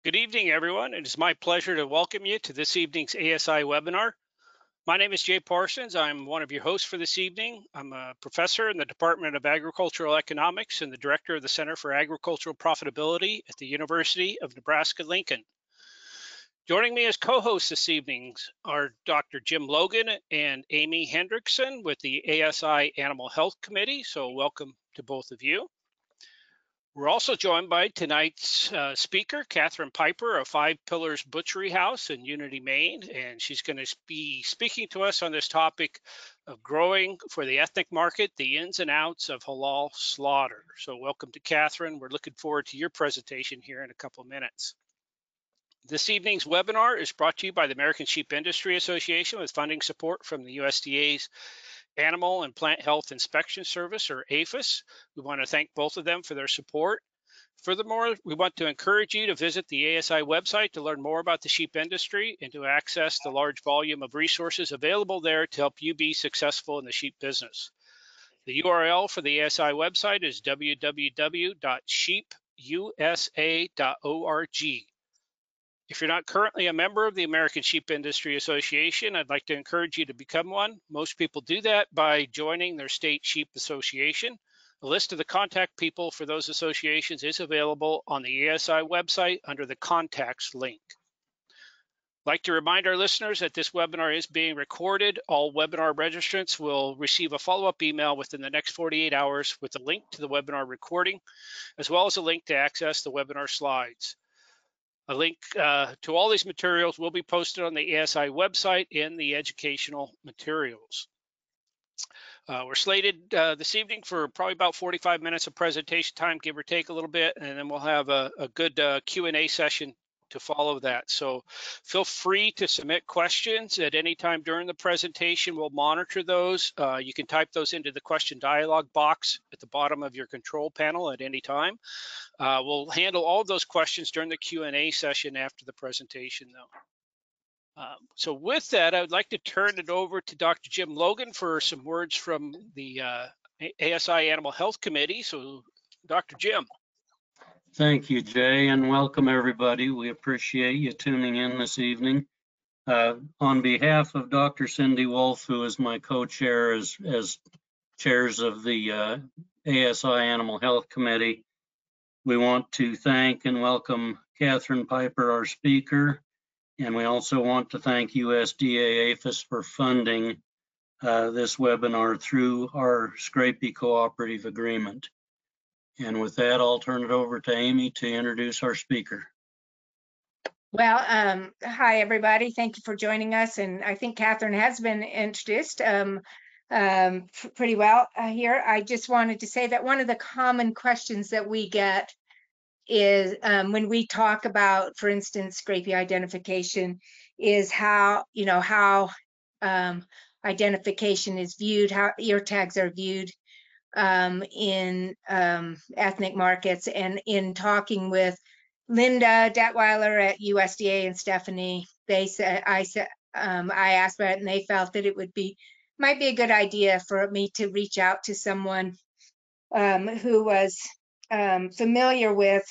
Good evening, everyone. It is my pleasure to welcome you to this evening's ASI webinar. My name is Jay Parsons. I'm one of your hosts for this evening. I'm a professor in the Department of Agricultural Economics and the director of the Center for Agricultural Profitability at the University of Nebraska-Lincoln. Joining me as co-hosts this evening are Dr. Jim Logan and Amy Hendrickson with the ASI Animal Health Committee. So welcome to both of you. We're also joined by tonight's speaker, Catherine Piper of Five Pillars Butchery House in Unity, Maine, and she's going to be speaking to us on this topic of growing for the ethnic market, the ins and outs of halal slaughter. So welcome to Catherine. We're looking forward to your presentation here in a couple of minutes. This evening's webinar is brought to you by the American Sheep Industry Association with funding support from the USDA's Animal and Plant Health Inspection Service, or APHIS. We want to thank both of them for their support. Furthermore, we want to encourage you to visit the ASI website to learn more about the sheep industry and to access the large volume of resources available there to help you be successful in the sheep business. The URL for the ASI website is www.sheepusa.org. If you're not currently a member of the American Sheep Industry Association, I'd like to encourage you to become one. Most people do that by joining their state sheep association. A list of the contact people for those associations is available on the ASI website under the contacts link. I'd like to remind our listeners that this webinar is being recorded. All webinar registrants will receive a follow-up email within the next 48 hours with a link to the webinar recording, as well as a link to access the webinar slides. A link to all these materials will be posted on the ASI website in the educational materials. We're slated this evening for probably about 45 minutes of presentation time, give or take a little bit, and then we'll have a good Q&A session to follow that. So feel free to submit questions at any time during the presentation. We'll monitor those. You can type those into the question dialog box at the bottom of your control panel at any time. We'll handle all of those questions during the Q&A session after the presentation, though. So with that, I would like to turn it over to Dr. Jim Logan for some words from the ASI Animal Health Committee. So Dr. Jim. Thank you, Jay, and welcome everybody. We appreciate you tuning in this evening. On behalf of Dr. Cindy Wolf, who is my co-chair as chairs of the ASI Animal Health Committee, we want to thank and welcome Catherine Piper, our speaker, and we also want to thank USDA APHIS for funding this webinar through our Scrapie Cooperative Agreement. And with that, I'll turn it over to Amy to introduce our speaker. Well, hi, everybody. Thank you for joining us. And I think Catherine has been introduced pretty well here. I just wanted to say that one of the common questions that we get is when we talk about, for instance, scrapie identification, is how identification is viewed, how ear tags are viewed in ethnic markets. And in talking with Linda Detweiler at USDA and Stephanie, they said I asked about it, and they felt that it might be a good idea for me to reach out to someone who was familiar with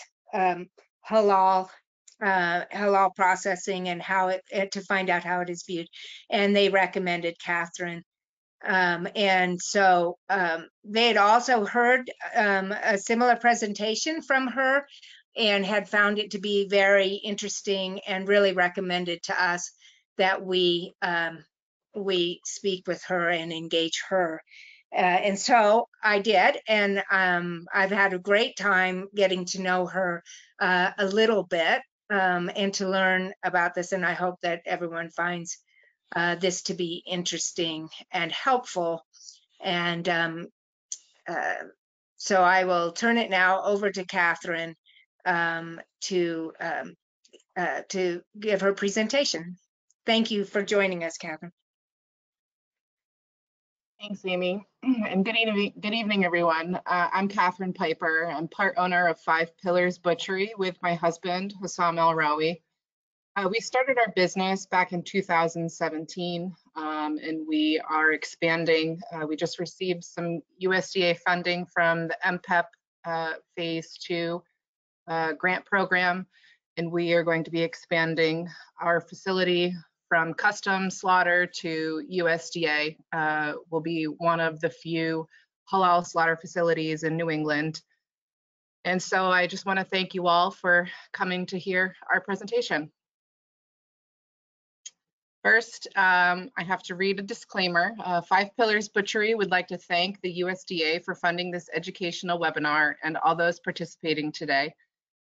halal processing and how to find out how it is viewed, and they recommended Catherine. And so they had also heard a similar presentation from her and had found it to be very interesting and really recommended to us that we speak with her and engage her. And so I did, and I've had a great time getting to know her a little bit and to learn about this, and I hope that everyone finds this to be interesting and helpful. And so I will turn it now over to Catherine to give her presentation. Thank you for joining us, Catherine. Thanks, Amy, and good evening, everyone. I'm Catherine Piper. I'm part owner of Five Pillars Butchery with my husband, Hussam El Rawi. We started our business back in 2017, and we are expanding. We just received some USDA funding from the MPEP Phase 2 grant program, and we are going to be expanding our facility from custom slaughter to USDA. Will be one of the few halal slaughter facilities in New England. And so I just want to thank you all for coming to hear our presentation. First, I have to read a disclaimer. Five Pillars Butchery would like to thank the USDA for funding this educational webinar and all those participating today.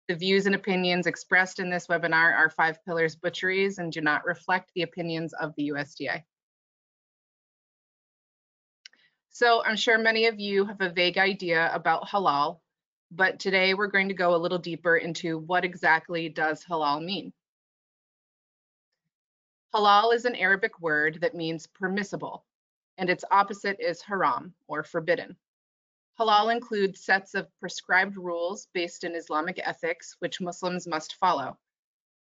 The views and opinions expressed in this webinar are Five Pillars Butcheries and do not reflect the opinions of the USDA. So I'm sure many of you have a vague idea about halal, but today we're going to go a little deeper into what exactly does halal mean. Halal is an Arabic word that means permissible, and its opposite is haram, or forbidden. Halal includes sets of prescribed rules based in Islamic ethics, which Muslims must follow.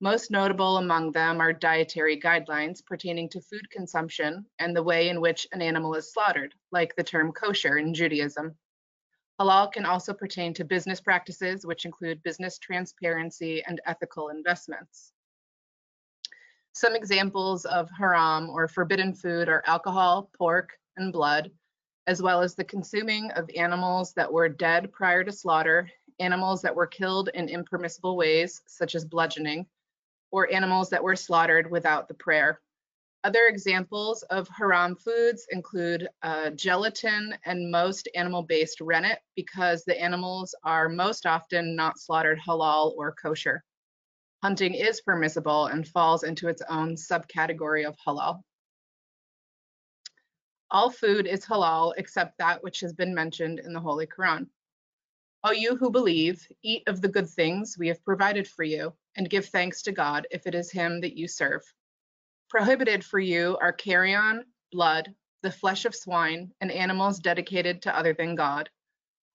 Most notable among them are dietary guidelines pertaining to food consumption and the way in which an animal is slaughtered, like the term kosher in Judaism. Halal can also pertain to business practices, which include business transparency and ethical investments. Some examples of haram or forbidden food are alcohol, pork, and blood, as well as the consuming of animals that were dead prior to slaughter, animals that were killed in impermissible ways, such as bludgeoning, or animals that were slaughtered without the prayer. Other examples of haram foods include gelatin and most animal-based rennet, because the animals are most often not slaughtered halal or kosher. Hunting is permissible and falls into its own subcategory of halal. All food is halal except that which has been mentioned in the Holy Quran. O you who believe, eat of the good things we have provided for you, and give thanks to God if it is Him that you serve. Prohibited for you are carrion, blood, the flesh of swine, and animals dedicated to other than God.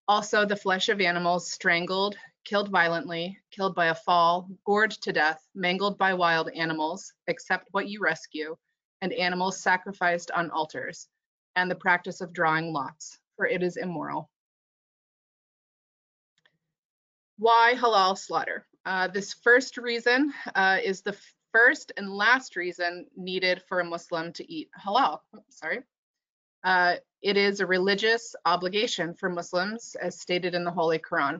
Also the flesh of animals strangled, killed violently, killed by a fall, gored to death, mangled by wild animals, except what you rescue, and animals sacrificed on altars, and the practice of drawing lots, for it is immoral. Why halal slaughter? This first reason is the first and last reason needed for a Muslim to eat halal. It is a religious obligation for Muslims, as stated in the Holy Quran.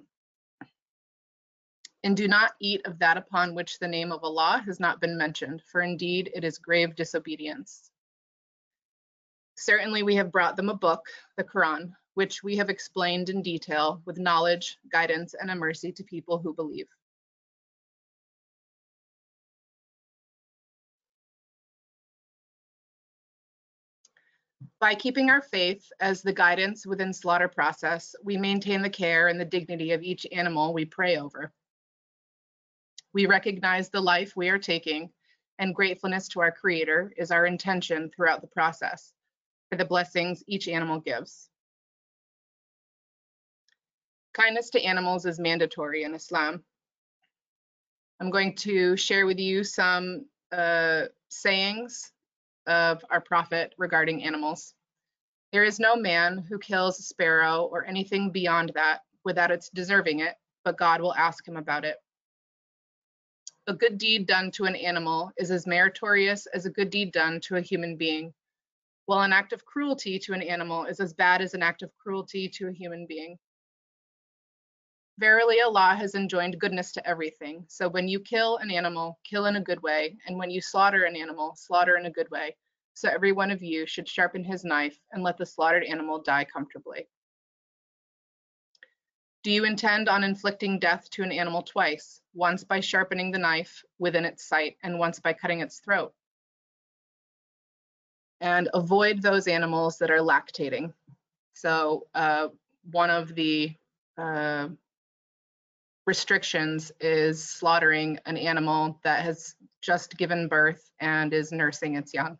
And do not eat of that upon which the name of Allah has not been mentioned, for indeed it is grave disobedience. Certainly we have brought them a book, the Quran, which we have explained in detail with knowledge, guidance, and a mercy to people who believe. By keeping our faith as the guidance within slaughter process, we maintain the care and the dignity of each animal we pray over. We recognize the life we are taking, and gratefulness to our Creator is our intention throughout the process for the blessings each animal gives. Kindness to animals is mandatory in Islam. I'm going to share with you some sayings of our Prophet regarding animals. There is no man who kills a sparrow or anything beyond that without its deserving it, but God will ask him about it. A good deed done to an animal is as meritorious as a good deed done to a human being, while an act of cruelty to an animal is as bad as an act of cruelty to a human being. Verily, Allah has enjoined goodness to everything. So when you kill an animal, kill in a good way, and when you slaughter an animal, slaughter in a good way. So every one of you should sharpen his knife and let the slaughtered animal die comfortably. Do you intend on inflicting death to an animal twice, once by sharpening the knife within its sight and once by cutting its throat? And avoid those animals that are lactating. So one of the restrictions is slaughtering an animal that has just given birth and is nursing its young.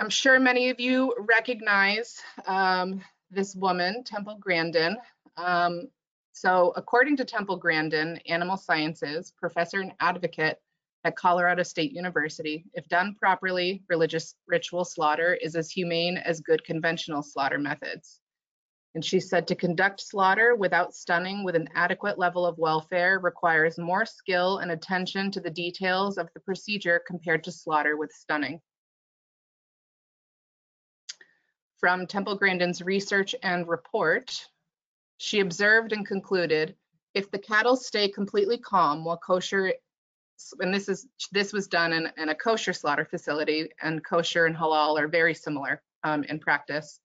I'm sure many of you recognize this woman, Temple Grandin. So according to Temple Grandin, Animal Sciences, professor and advocate at Colorado State University, if done properly, religious ritual slaughter is as humane as good conventional slaughter methods. And she said to conduct slaughter without stunning with an adequate level of welfare requires more skill and attention to the details of the procedure compared to slaughter with stunning. From Temple Grandin's research and report, she observed and concluded, if the cattle stay completely calm while kosher, and this was done in a kosher slaughter facility, and kosher and halal are very similar in practice.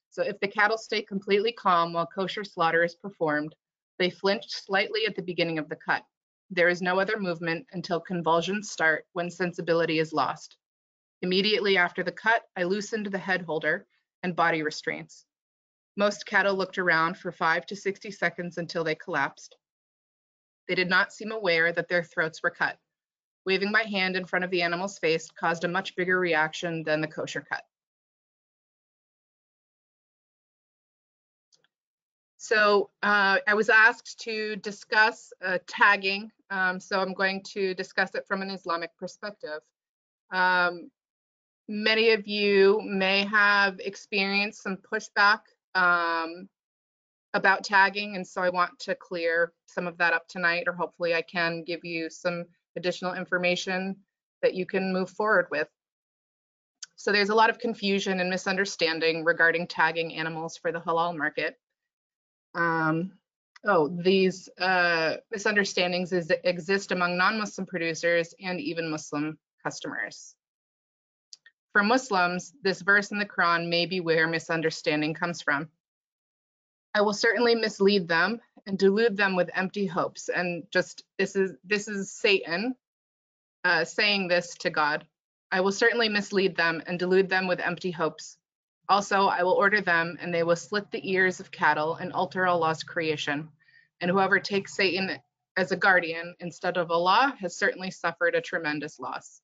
So if the cattle stay completely calm while kosher slaughter is performed, they flinch slightly at the beginning of the cut. There is no other movement until convulsions start, when sensibility is lost. Immediately after the cut, I loosened the head holder and body restraints. Most cattle looked around for 5 to 60 seconds until they collapsed. They did not seem aware that their throats were cut. Waving my hand in front of the animal's face caused a much bigger reaction than the kosher cut. So I was asked to discuss tagging, so I'm going to discuss it from an Islamic perspective. Many of you may have experienced some pushback about tagging, and so I want to clear some of that up tonight, or hopefully I can give you some additional information that you can move forward with. So there's a lot of confusion and misunderstanding regarding tagging animals for the halal market. These misunderstandings exist among non-Muslim producers and even Muslim customers. For Muslims, this verse in the Quran may be where misunderstanding comes from. I will certainly mislead them and delude them with empty hopes. And just this is Satan saying this to God. I will certainly mislead them and delude them with empty hopes. Also, I will order them, and they will slit the ears of cattle and alter Allah's creation. And whoever takes Satan as a guardian instead of Allah has certainly suffered a tremendous loss.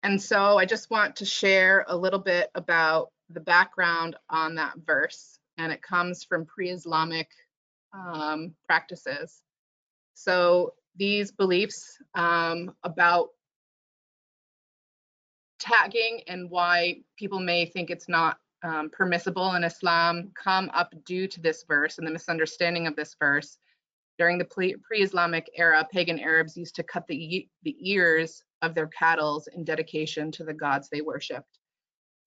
And so I just want to share a little bit about the background on that verse, and it comes from pre-Islamic practices. So these beliefs about tagging and why people may think it's not permissible in Islam come up due to this verse and the misunderstanding of this verse. During the pre-Islamic era, pagan Arabs used to cut the ears of their cattle in dedication to the gods they worshipped.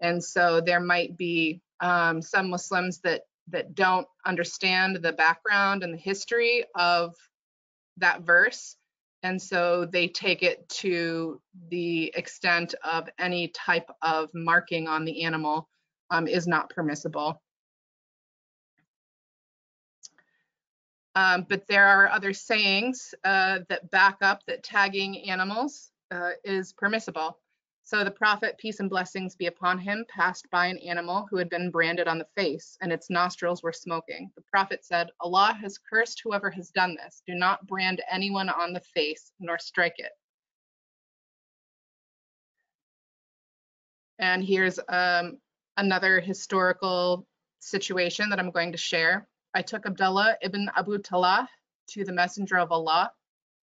And so there might be some Muslims that don't understand the background and the history of that verse. And so they take it to the extent of any type of marking on the animal is not permissible. But there are other sayings that back up that tagging animals is permissible. So the Prophet, peace and blessings be upon him, passed by an animal who had been branded on the face, and its nostrils were smoking. The Prophet said, Allah has cursed whoever has done this. Do not brand anyone on the face, nor strike it. And here's another historical situation that I'm going to share. I took Abdullah ibn Abu Talha to the Messenger of Allah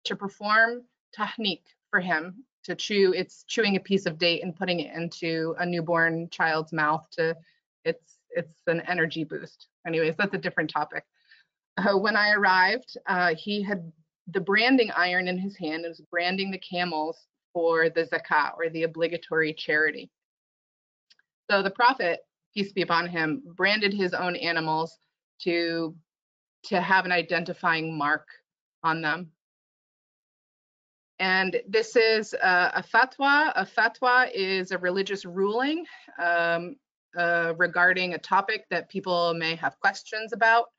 to perform tahniq for him, to chew. It's chewing a piece of date and putting it into a newborn child's mouth to, it's an energy boost. Anyways, that's a different topic. When I arrived, he had the branding iron in his hand and was branding the camels for the zakat, or the obligatory charity. So the Prophet, peace be upon him, branded his own animals to have an identifying mark on them. And this is a fatwa. A fatwa is a religious ruling regarding a topic that people may have questions about.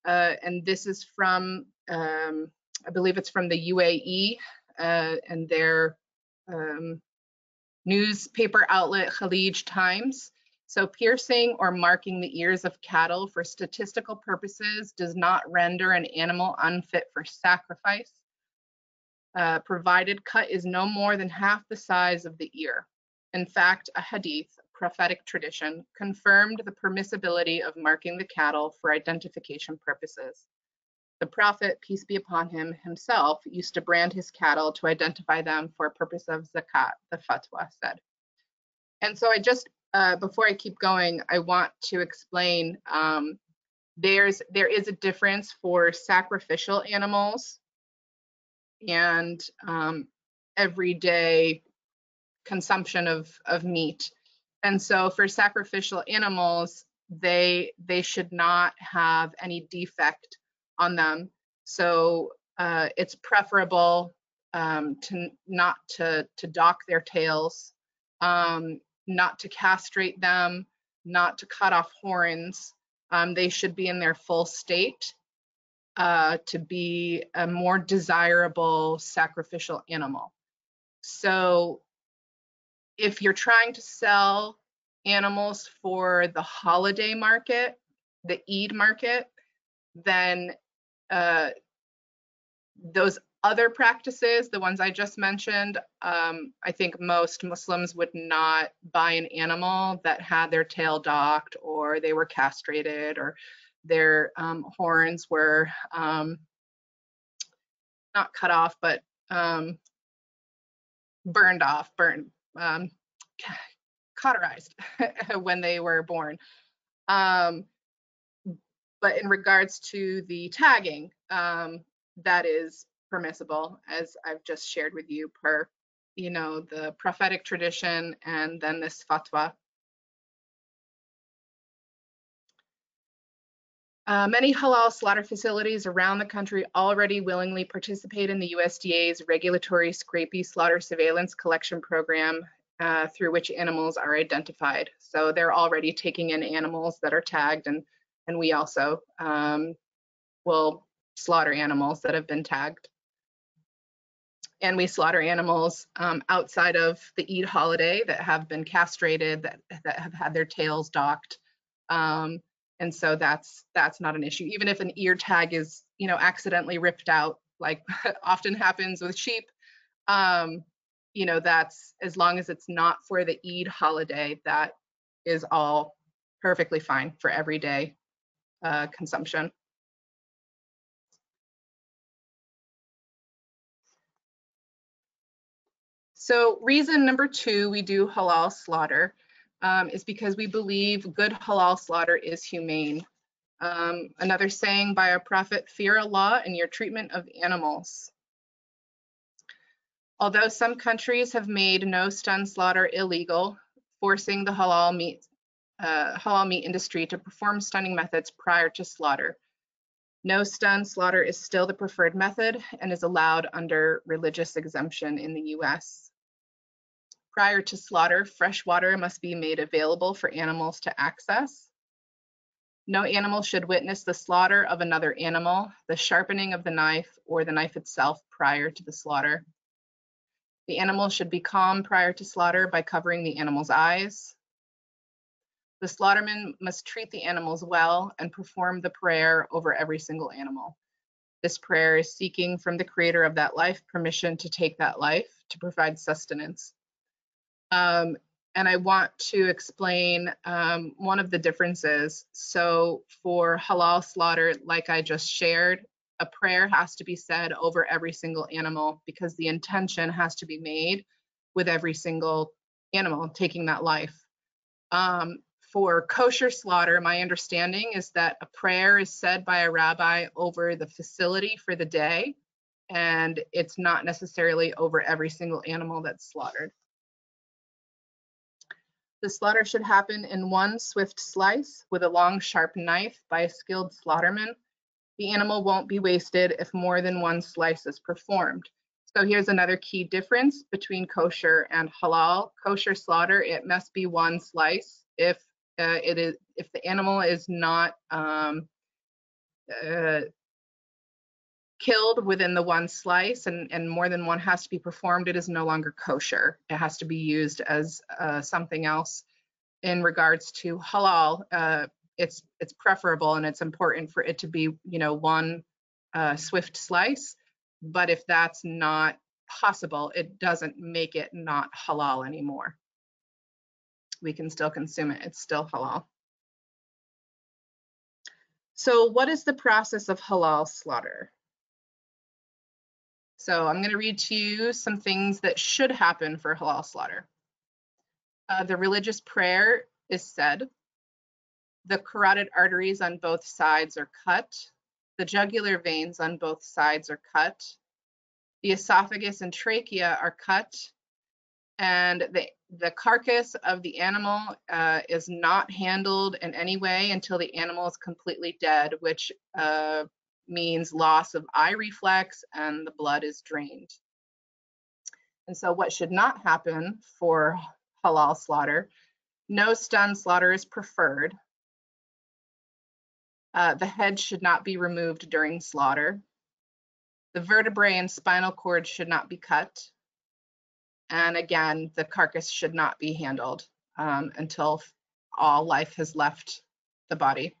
And this is from, I believe it's from the UAE and their newspaper outlet, Khalij Times. So piercing or marking the ears of cattle for statistical purposes does not render an animal unfit for sacrifice, provided cut is no more than half the size of the ear. In fact, a hadith, prophetic tradition, confirmed the permissibility of marking the cattle for identification purposes. The Prophet, peace be upon him, himself used to brand his cattle to identify them for a purpose of zakat, the fatwa said. And so I just before I keep going, I want to explain there is a difference for sacrificial animals and everyday consumption of meat. And so for sacrificial animals, they should not have any defect on them. So it's preferable to not to dock their tails, not to castrate them, not to cut off horns. They should be in their full state to be a more desirable sacrificial animal. So if you're trying to sell animals for the holiday market, the Eid market, then those other practices, the ones I just mentioned, I think most Muslims would not buy an animal that had their tail docked, or they were castrated, or their horns were not cut off, but burned off, cauterized when they were born. But in regards to the tagging, that is permissible, as I've just shared with you, per the prophetic tradition and then this fatwa. Many halal slaughter facilities around the country already willingly participate in the USDA's regulatory scrapie slaughter surveillance collection program, through which animals are identified. So they're already taking in animals that are tagged, and we also will slaughter animals that have been tagged. And we slaughter animals outside of the Eid holiday that have been castrated, that have had their tails docked. And so that's not an issue. Even if an ear tag is, accidentally ripped out, like often happens with sheep, that's, as long as it's not for the Eid holiday, that is all perfectly fine for everyday consumption. So reason number 2 we do halal slaughter is because we believe good halal slaughter is humane. Another saying by our prophet, fear Allah in your treatment of animals. Although some countries have made no stun slaughter illegal, forcing the halal meat industry to perform stunning methods prior to slaughter, no stun slaughter is still the preferred method and is allowed under religious exemption in the US. Prior to slaughter, fresh water must be made available for animals to access. No animal should witness the slaughter of another animal, the sharpening of the knife, or the knife itself prior to the slaughter. The animal should be calm prior to slaughter by covering the animal's eyes. The slaughterman must treat the animals well and perform the prayer over every single animal. This prayer is seeking from the creator of that life permission to take that life to provide sustenance. And I want to explain one of the differences. So for halal slaughter, like I just shared, a prayer has to be said over every single animal because the intention has to be made with every single animal taking that life. For kosher slaughter, my understanding is that a prayer is said by a rabbi over the facility for the day, and it's not necessarily over every single animal that's slaughtered. The slaughter should happen in one swift slice with a long, sharp knife by a skilled slaughterman. The animal won't be wasted if more than one slice is performed. So here's another key difference between kosher and halal. Kosher slaughter, it must be one slice. If the animal is not killed within the one slice and more than one has to be performed, it is no longer kosher. It has to be used as something else. In regards to halal, it's preferable and it's important for it to be, one swift slice. But if that's not possible, it doesn't make it not halal anymore. We can still consume it. It's still halal. So what is the process of halal slaughter? So I'm going to read to you some things that should happen for halal slaughter. The religious prayer is said. The carotid arteries on both sides are cut. The jugular veins on both sides are cut. The esophagus and trachea are cut. And the carcass of the animal is not handled in any way until the animal is completely dead, which means loss of eye reflex and the blood is drained. And so what should not happen for halal slaughter? No stun slaughter is preferred. The head should not be removed during slaughter. The vertebrae and spinal cord should not be cut. And again, the carcass should not be handled until all life has left the body.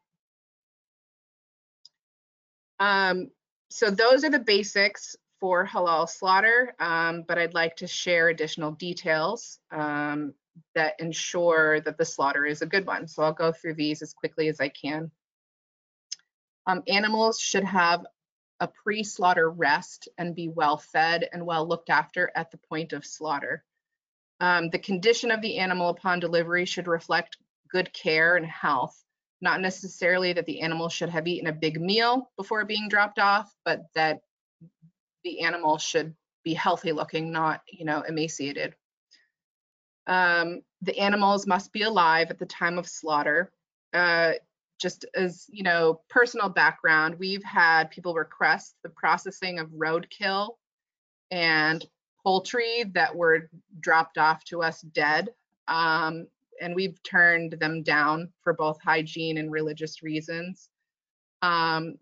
So those are the basics for halal slaughter, but I'd like to share additional details that ensure that the slaughter is a good one. So I'll go through these as quickly as I can. Animals should have a pre-slaughter rest and be well fed and well looked after at the point of slaughter. The condition of the animal upon delivery should reflect good care and health, not necessarily that the animal should have eaten a big meal before being dropped off, but that the animal should be healthy looking, not, emaciated. The animals must be alive at the time of slaughter. Just as, personal background, we've had people request the processing of roadkill and poultry that were dropped off to us dead. And we've turned them down for both hygiene and religious reasons. And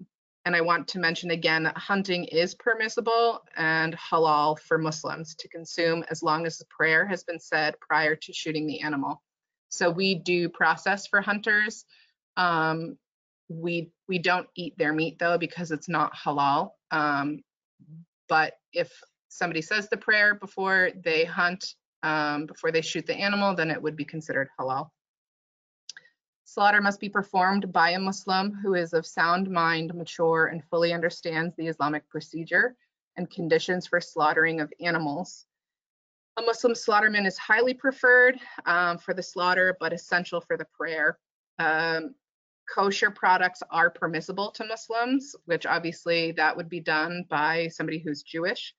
I want to mention again that hunting is permissible and halal for Muslims to consume as long as the prayer has been said prior to shooting the animal. So we do process for hunters. We don't eat their meat though, because it's not halal. But if somebody says the prayer before they hunt, before they shoot the animal, then it would be considered halal. Slaughter must be performed by a Muslim who is of sound mind, mature, and fully understands the Islamic procedure and conditions for slaughtering of animals. A Muslim slaughterman is highly preferred for the slaughter, but essential for the prayer. Kosher products are permissible to Muslims, which obviously that would be done by somebody who's Jewish,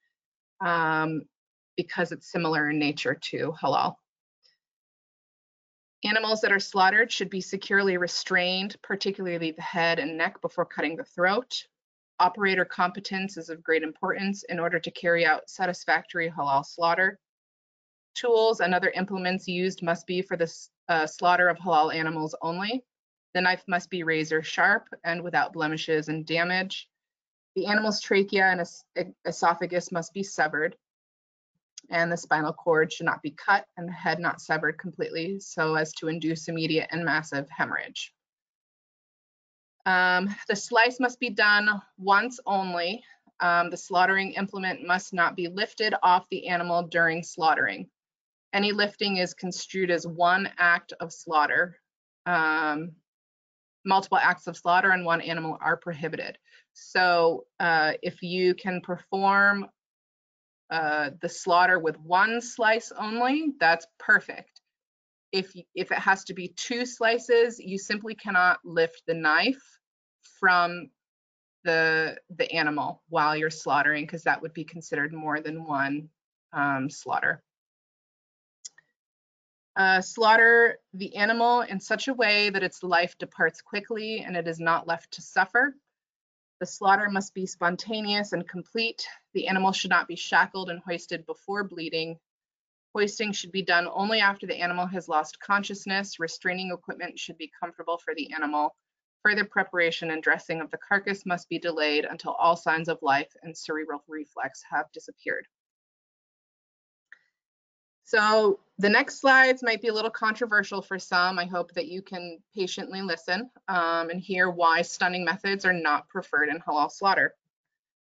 because it's similar in nature to halal. Animals that are slaughtered should be securely restrained, particularly the head and neck, before cutting the throat. Operator competence is of great importance in order to carry out satisfactory halal slaughter. Tools and other implements used must be for the slaughter of halal animals only. The knife must be razor sharp and without blemishes and damage. The animal's trachea and esophagus must be severed, and the spinal cord should not be cut and the head not severed completely so as to induce immediate and massive hemorrhage. The slice must be done once only. The slaughtering implement must not be lifted off the animal during slaughtering. Any lifting is construed as one act of slaughter. Multiple acts of slaughter on one animal are prohibited. So if you can perform the slaughter with one slice only, that's perfect. If it has to be 2 slices, you simply cannot lift the knife from the animal while you're slaughtering, because that would be considered more than one slaughter. Slaughter the animal in such a way that its life departs quickly and it is not left to suffer. The slaughter must be spontaneous and complete. The animal should not be shackled and hoisted before bleeding. Hoisting should be done only after the animal has lost consciousness. Restraining equipment should be comfortable for the animal. Further preparation and dressing of the carcass must be delayed until all signs of life and cerebral reflex have disappeared. So the next slides might be a little controversial for some. I hope that you can patiently listen and hear why stunning methods are not preferred in halal slaughter.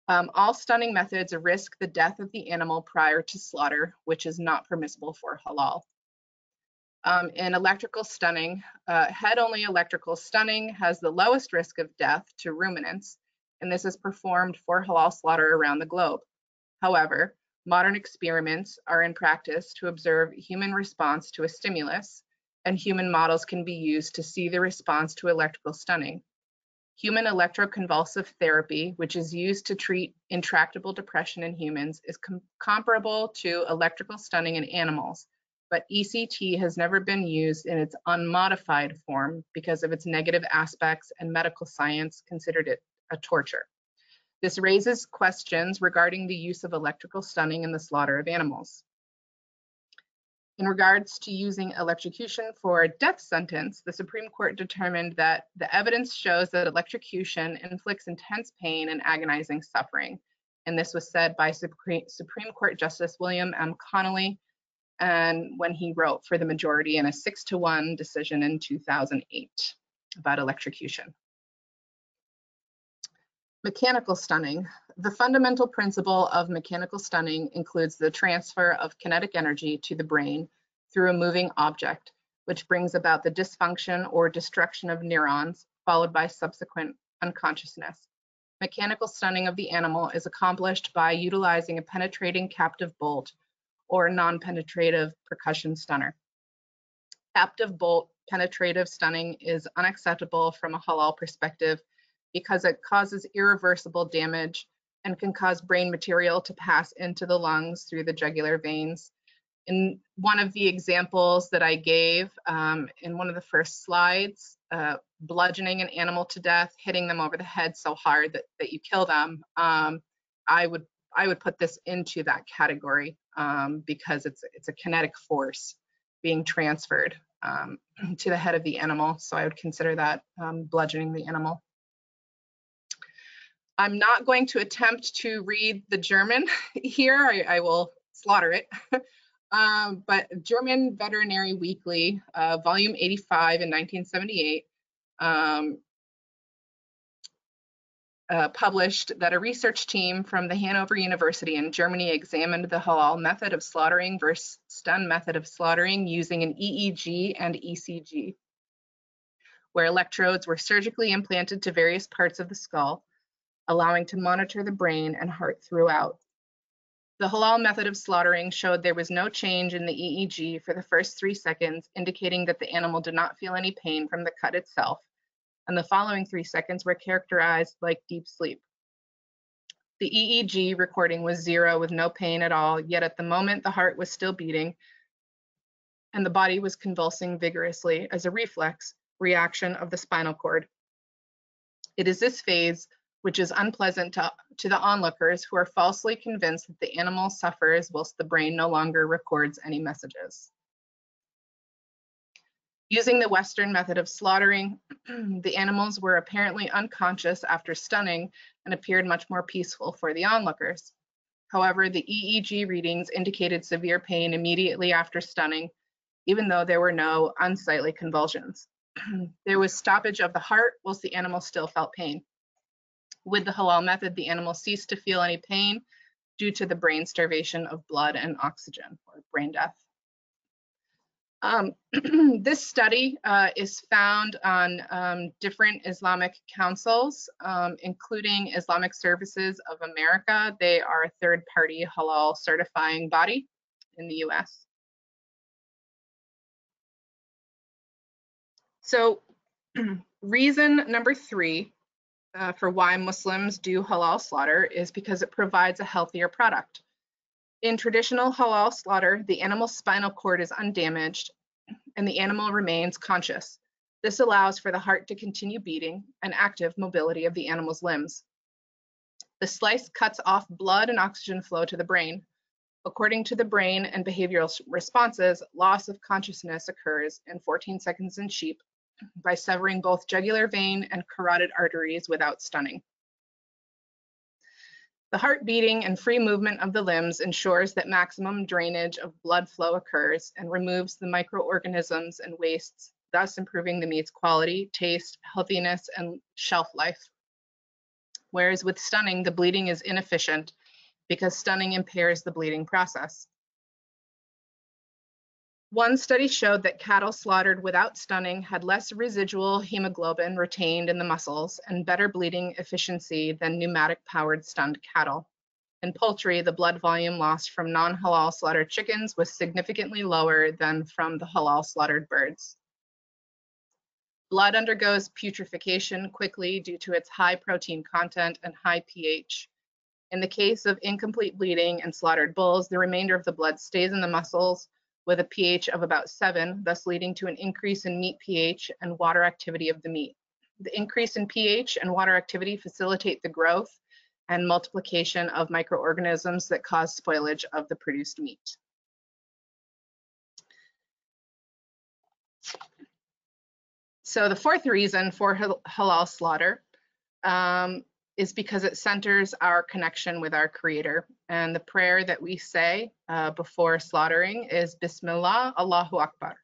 All stunning methods risk the death of the animal prior to slaughter, which is not permissible for halal. In electrical stunning, head-only electrical stunning has the lowest risk of death to ruminants, and this is performed for halal slaughter around the globe. However, Modern experiments are in practice to observe human response to a stimulus, and human models can be used to see the response to electrical stunning. Human electroconvulsive therapy, which is used to treat intractable depression in humans, is comparable to electrical stunning in animals, but ECT has never been used in its unmodified form because of its negative aspects, and medical science considered it a torture. This raises questions regarding the use of electrical stunning in the slaughter of animals. In regards to using electrocution for a death sentence, the Supreme Court determined that the evidence shows that electrocution inflicts intense pain and agonizing suffering. And this was said by Supreme Court Justice William M. Connolly, and when he wrote for the majority in a 6-1 decision in 2008 about electrocution. Mechanical stunning. The fundamental principle of mechanical stunning includes the transfer of kinetic energy to the brain through a moving object, which brings about the dysfunction or destruction of neurons, followed by subsequent unconsciousness. Mechanical stunning of the animal is accomplished by utilizing a penetrating captive bolt or non-penetrative percussion stunner. Captive bolt penetrative stunning is unacceptable from a halal perspective because it causes irreversible damage and can cause brain material to pass into the lungs through the jugular veins. In one of the examples that I gave in one of the first slides, bludgeoning an animal to death, hitting them over the head so hard that you kill them, I would put this into that category because it's a kinetic force being transferred to the head of the animal. So I would consider that bludgeoning the animal. I'm not going to attempt to read the German here. I will slaughter it. But German Veterinary Weekly, volume 85 in 1978, published that a research team from the Hanover University in Germany examined the halal method of slaughtering versus stun method of slaughtering using an EEG and ECG, where electrodes were surgically implanted to various parts of the skull, allowing to monitor the brain and heart throughout. The halal method of slaughtering showed there was no change in the EEG for the first 3 seconds, indicating that the animal did not feel any pain from the cut itself, and the following 3 seconds were characterized like deep sleep. The EEG recording was 0 with no pain at all, yet at the moment the heart was still beating and the body was convulsing vigorously as a reflex reaction of the spinal cord. It is this phase which is unpleasant to the onlookers, who are falsely convinced that the animal suffers whilst the brain no longer records any messages. Using the Western method of slaughtering, the animals were apparently unconscious after stunning and appeared much more peaceful for the onlookers. However, the EEG readings indicated severe pain immediately after stunning, even though there were no unsightly convulsions. There was stoppage of the heart whilst the animal still felt pain. With the halal method, the animal ceased to feel any pain due to the brain starvation of blood and oxygen, or brain death. This study is found on different Islamic councils, including Islamic Services of America. They are a third-party halal certifying body in the US. So reason number 3 for why Muslims do halal slaughter is because it provides a healthier product. In traditional halal slaughter, the animal's spinal cord is undamaged and the animal remains conscious. This allows for the heart to continue beating and active mobility of the animal's limbs. The slice cuts off blood and oxygen flow to the brain. According to the brain and behavioral responses, loss of consciousness occurs in 14 seconds in sheep by severing both jugular vein and carotid arteries without stunning. The heart beating and free movement of the limbs ensures that maximum drainage of blood flow occurs and removes the microorganisms and wastes, thus improving the meat's quality, taste, healthiness, and shelf life. Whereas with stunning, the bleeding is inefficient because stunning impairs the bleeding process. One study showed that cattle slaughtered without stunning had less residual hemoglobin retained in the muscles and better bleeding efficiency than pneumatic-powered stunned cattle. In poultry, the blood volume lost from non-halal slaughtered chickens was significantly lower than from the halal slaughtered birds. Blood undergoes putrefaction quickly due to its high protein content and high pH. In the case of incomplete bleeding and slaughtered bulls, the remainder of the blood stays in the muscles with a pH of about 7, thus leading to an increase in meat pH and water activity of the meat. The increase in pH and water activity facilitate the growth and multiplication of microorganisms that cause spoilage of the produced meat. So the fourth reason for halal slaughter is because it centers our connection with our Creator. And the prayer that we say before slaughtering is Bismillah, Allahu Akbar.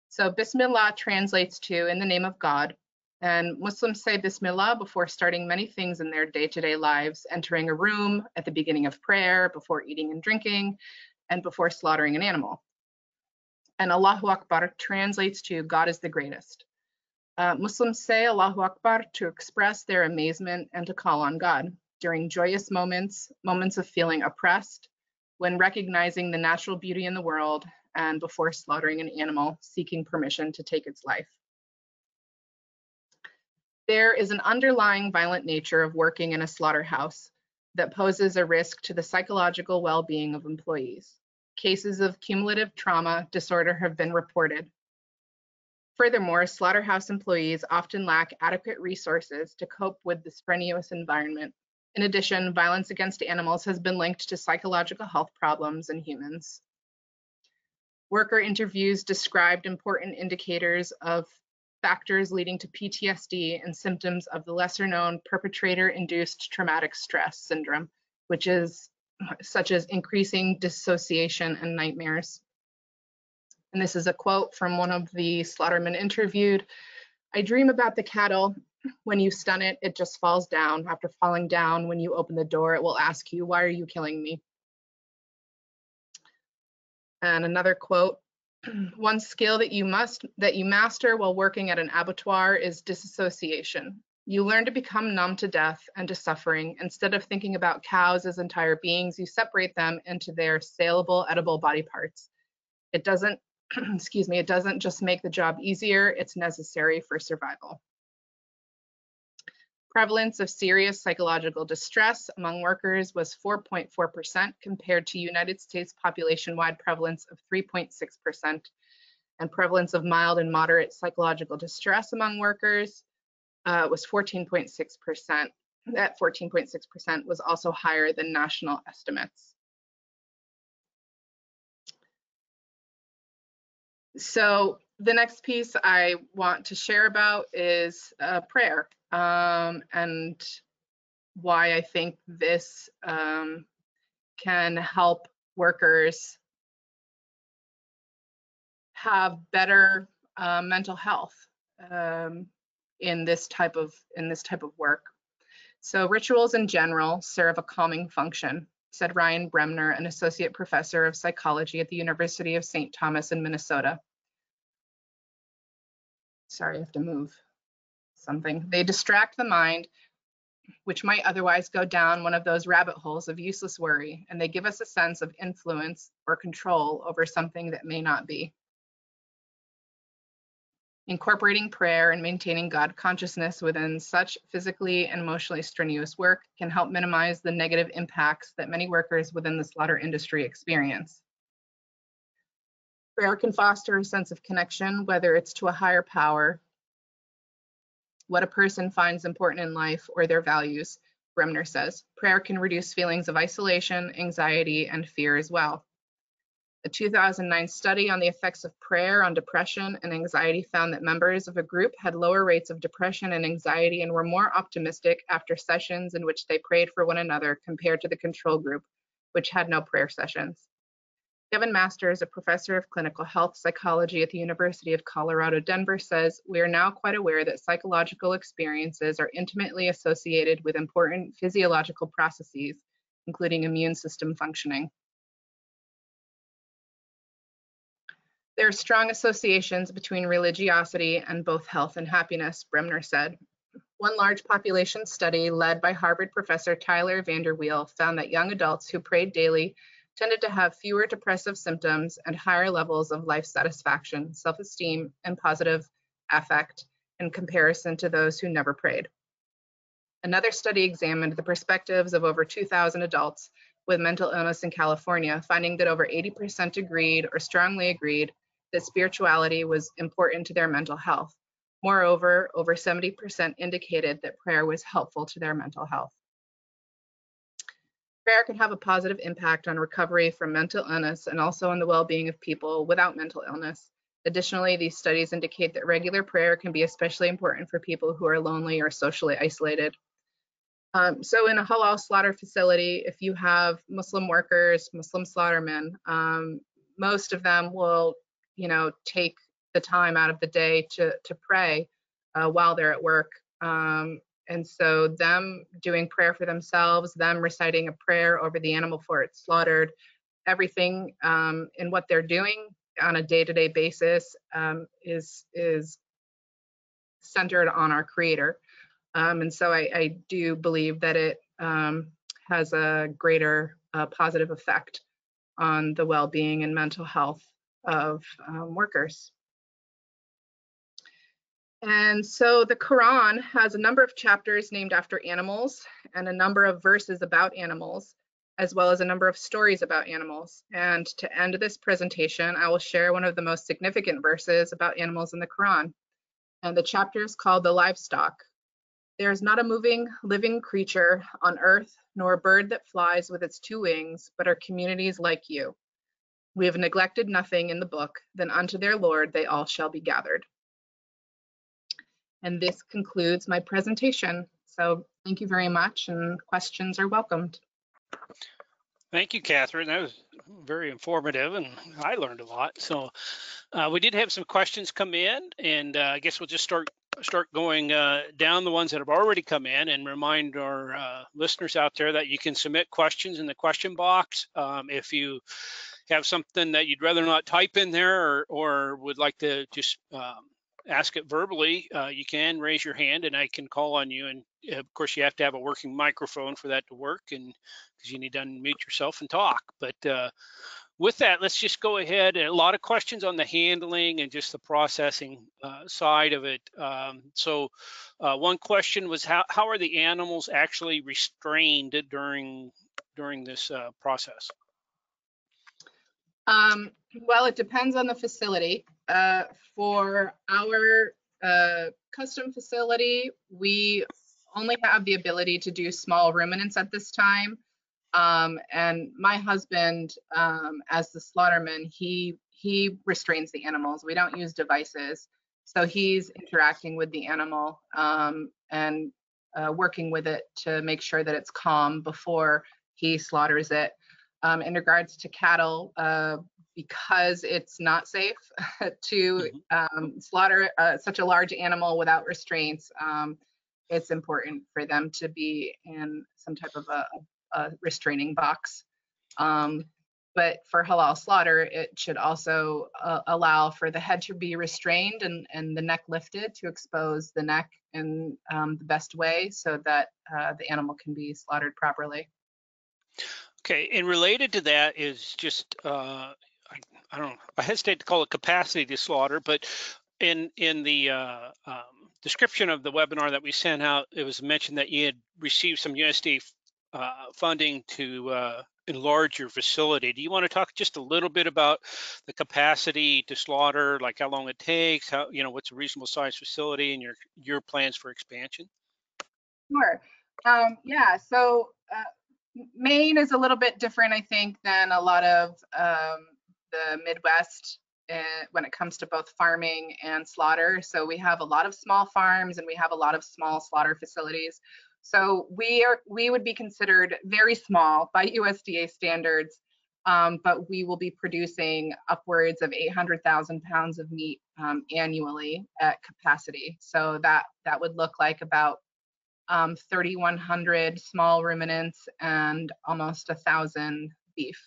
So Bismillah translates to in the name of God. And Muslims say Bismillah before starting many things in their day-to-day lives, entering a room, at the beginning of prayer, before eating and drinking, and before slaughtering an animal. And Allahu Akbar translates to God is the greatest. Muslims say Allahu Akbar to express their amazement and to call on God during joyous moments, moments of feeling oppressed, when recognizing the natural beauty in the world, and before slaughtering an animal, seeking permission to take its life. There is an underlying violent nature of working in a slaughterhouse that poses a risk to the psychological well-being of employees. Cases of cumulative trauma disorder have been reported. Furthermore, slaughterhouse employees often lack adequate resources to cope with the strenuous environment. In addition, violence against animals has been linked to psychological health problems in humans. Worker interviews described important indicators of factors leading to PTSD and symptoms of the lesser-known perpetrator-induced traumatic stress syndrome, which is such as increasing dissociation and nightmares. And this is a quote from one of the slaughtermen interviewed. I dream about the cattle. When you stun it, it just falls down. After falling down, when you open the door, it will ask you, why are you killing me? And another quote, one skill that you master while working at an abattoir is disassociation. You learn to become numb to death and to suffering. Instead of thinking about cows as entire beings, you separate them into their saleable, edible body parts. It doesn't, excuse me, it doesn't just make the job easier, it's necessary for survival. Prevalence of serious psychological distress among workers was 4.4% compared to United States population-wide prevalence of 3.6%. And prevalence of mild and moderate psychological distress among workers was 14.6%. That 14.6% was also higher than national estimates. So the next piece I want to share about is prayer. And why I think this can help workers have better mental health in this type of work. So rituals in general serve a calming function, said Ryan Bremner, an associate professor of psychology at the University of St. Thomas in Minnesota. Sorry, I have to move something. They distract the mind, which might otherwise go down one of those rabbit holes of useless worry, and they give us a sense of influence or control over something that may not be. Incorporating prayer and maintaining God consciousness within such physically and emotionally strenuous work can help minimize the negative impacts that many workers within the slaughter industry experience. Prayer can foster a sense of connection, whether it's to a higher power, what a person finds important in life, or their values, Bremner says. Prayer can reduce feelings of isolation, anxiety, and fear as well. A 2009 study on the effects of prayer on depression and anxiety found that members of a group had lower rates of depression and anxiety and were more optimistic after sessions in which they prayed for one another compared to the control group, which had no prayer sessions. Kevin Masters, a professor of clinical health psychology at the University of Colorado, Denver, says, we are now quite aware that psychological experiences are intimately associated with important physiological processes, including immune system functioning. There are strong associations between religiosity and both health and happiness, Bremner said. One large population study led by Harvard professor Tyler Vanderweel found that young adults who prayed daily tended to have fewer depressive symptoms and higher levels of life satisfaction, self-esteem, and positive affect in comparison to those who never prayed. Another study examined the perspectives of over 2,000 adults with mental illness in California, finding that over 80% agreed or strongly agreed that spirituality was important to their mental health. Moreover, over 70% indicated that prayer was helpful to their mental health. Prayer can have a positive impact on recovery from mental illness and also on the well-being of people without mental illness. Additionally, these studies indicate that regular prayer can be especially important for people who are lonely or socially isolated. So in a halal slaughter facility, if you have Muslim workers, Muslim slaughtermen, most of them will, take the time out of the day to pray while they're at work. And so them doing prayer for themselves, them reciting a prayer over the animal before it's slaughtered, everything in what they're doing on a day-to-day basis is centered on our Creator. And so I do believe that it has a greater positive effect on the well-being and mental health of workers. And so the Quran has a number of chapters named after animals and a number of verses about animals, as well as a number of stories about animals. And to end this presentation, I will share one of the most significant verses about animals in the Quran. And the chapter is called The Livestock. There is not a moving, living creature on earth, nor a bird that flies with its two wings, but are communities like you. We have neglected nothing in the book, then unto their Lord they all shall be gathered. And this concludes my presentation. So thank you very much, and questions are welcomed. Thank you, Catherine. That was very informative, and I learned a lot. So we did have some questions come in, and I guess we'll just start going down the ones that have already come in, and remind our listeners out there that you can submit questions in the question box. If you have something that you'd rather not type in there, or would like to just ask it verbally, you can raise your hand and I can call on you. And of course, you have to have a working microphone for that to work, and because you need to unmute yourself and talk. But with that, let's just go ahead. A lot of questions on the handling and just the processing side of it. So one question was, how are the animals actually restrained during this process? Well, it depends on the facility. For our custom facility, we only have the ability to do small ruminants at this time. And my husband, as the slaughterman, he restrains the animals. We don't use devices. So he's interacting with the animal and working with it to make sure that it's calm before he slaughters it. In regards to cattle, because it's not safe to slaughter such a large animal without restraints, it's important for them to be in some type of a restraining box. But for halal slaughter, it should also allow for the head to be restrained and the neck lifted to expose the neck in the best way so that the animal can be slaughtered properly. Okay, and related to that is just, I don't know, I hesitate to call it capacity to slaughter, but in the description of the webinar that we sent out, it was mentioned that you had received some USDA funding to enlarge your facility. Do you want to talk just a little bit about the capacity to slaughter, like how long it takes, how, what's a reasonable size facility, and your plans for expansion? Sure. Yeah, so Maine is a little bit different, I think, than a lot of the Midwest when it comes to both farming and slaughter. So we have a lot of small farms and we have a lot of small slaughter facilities. So we would be considered very small by USDA standards, but we will be producing upwards of 800,000 pounds of meat annually at capacity. So that would look like about 3,100 small ruminants and almost 1,000 beef.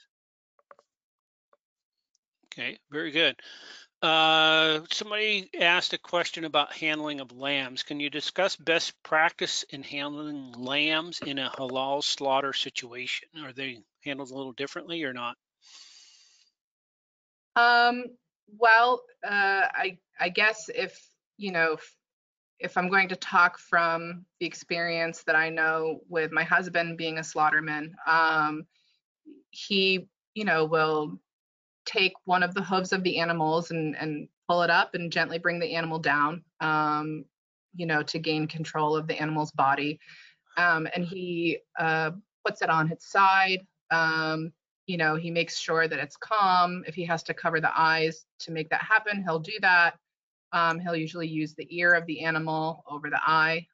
Okay, very good. Somebody asked a question about handling of lambs. Can you discuss best practice in handling lambs in a halal slaughter situation? Are they handled a little differently or not? Well, I guess if, you know, if I'm going to talk from the experience that I know with my husband being a slaughterman, he, will take one of the hooves of the animals and pull it up and gently bring the animal down, to gain control of the animal's body. And he puts it on its side. He makes sure that it's calm. If he has to cover the eyes to make that happen, he'll do that. He'll usually use the ear of the animal over the eye.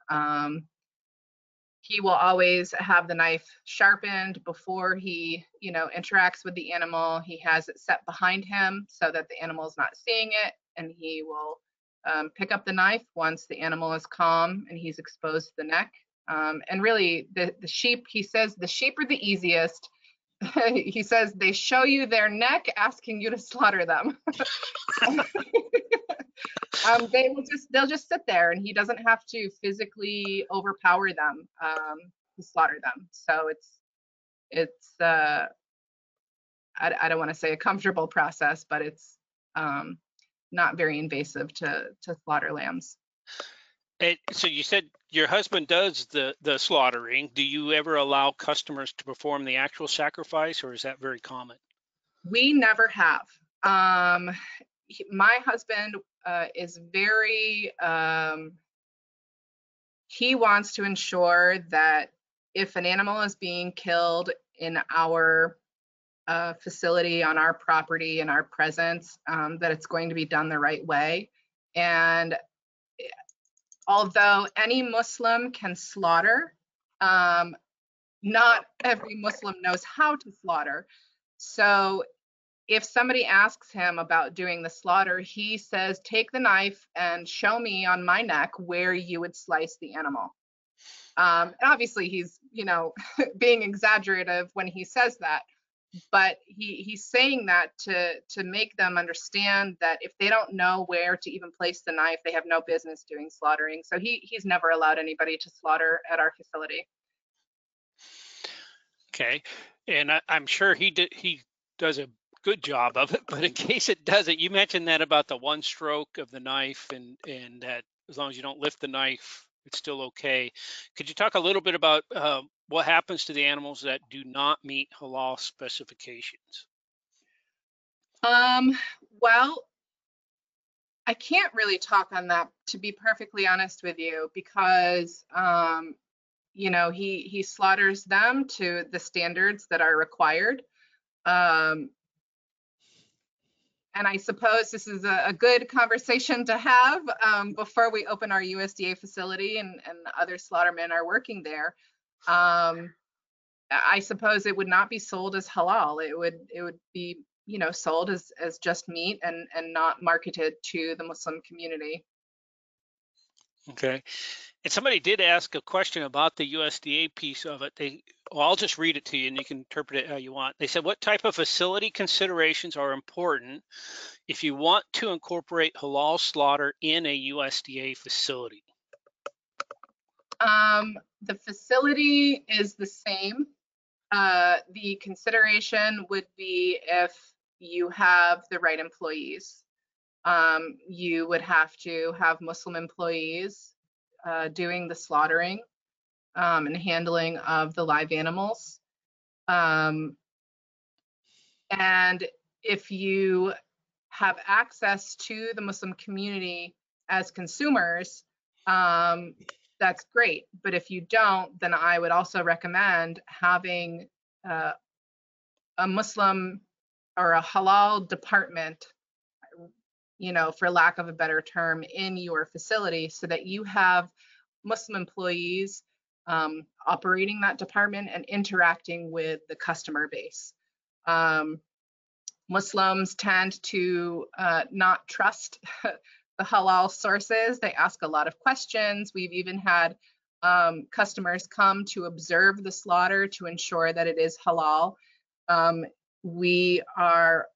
He will always have the knife sharpened before he, interacts with the animal. He has it set behind him so that the animal is not seeing it, and he will pick up the knife once the animal is calm and he's exposed the neck. And really, the sheep, he says, the sheep are the easiest. He says they show you their neck asking you to slaughter them. They'll just sit there, and he doesn't have to physically overpower them to slaughter them. So it's I don't want to say a comfortable process, but it's not very invasive to slaughter lambs. So you said your husband does the slaughtering. Do you ever allow customers to perform the actual sacrifice, or is that very common? We never have. My husband is very, he wants to ensure that if an animal is being killed in our facility, on our property, in our presence, that it's going to be done the right way. And although any Muslim can slaughter, not every Muslim knows how to slaughter. So if somebody asks him about doing the slaughter, he says, take the knife and show me on my neck where you would slice the animal. And obviously he's, being exaggerative when he says that, but he's saying that to make them understand that if they don't know where to even place the knife, they have no business doing slaughtering. So he's never allowed anybody to slaughter at our facility. Okay, and I'm sure he does a good job of it, but in case it doesn't, you mentioned that about the one stroke of the knife, and that as long as you don't lift the knife, it's still okay. Could you talk a little bit about what happens to the animals that do not meet halal specifications? Well, I can't really talk on that, to be perfectly honest with you, because he slaughters them to the standards that are required. And I suppose this is a good conversation to have before we open our USDA facility and other slaughtermen are working there. I suppose it would not be sold as halal. It would be, sold as just meat and not marketed to the Muslim community. Okay. And somebody did ask a question about the USDA piece of it. I'll just read it to you and you can interpret it how you want. They said, what type of facility considerations are important if you want to incorporate halal slaughter in a USDA facility? The facility is the same. The consideration would be if you have the right employees. You would have to have Muslim employees doing the slaughtering and handling of the live animals. And if you have access to the Muslim community as consumers, that's great. But if you don't, then I would also recommend having a Muslim or a halal department, for lack of a better term, in your facility, so that you have Muslim employees operating that department and interacting with the customer base. Muslims tend to not trust the halal sources. They ask a lot of questions. We've even had customers come to observe the slaughter to ensure that it is halal. We are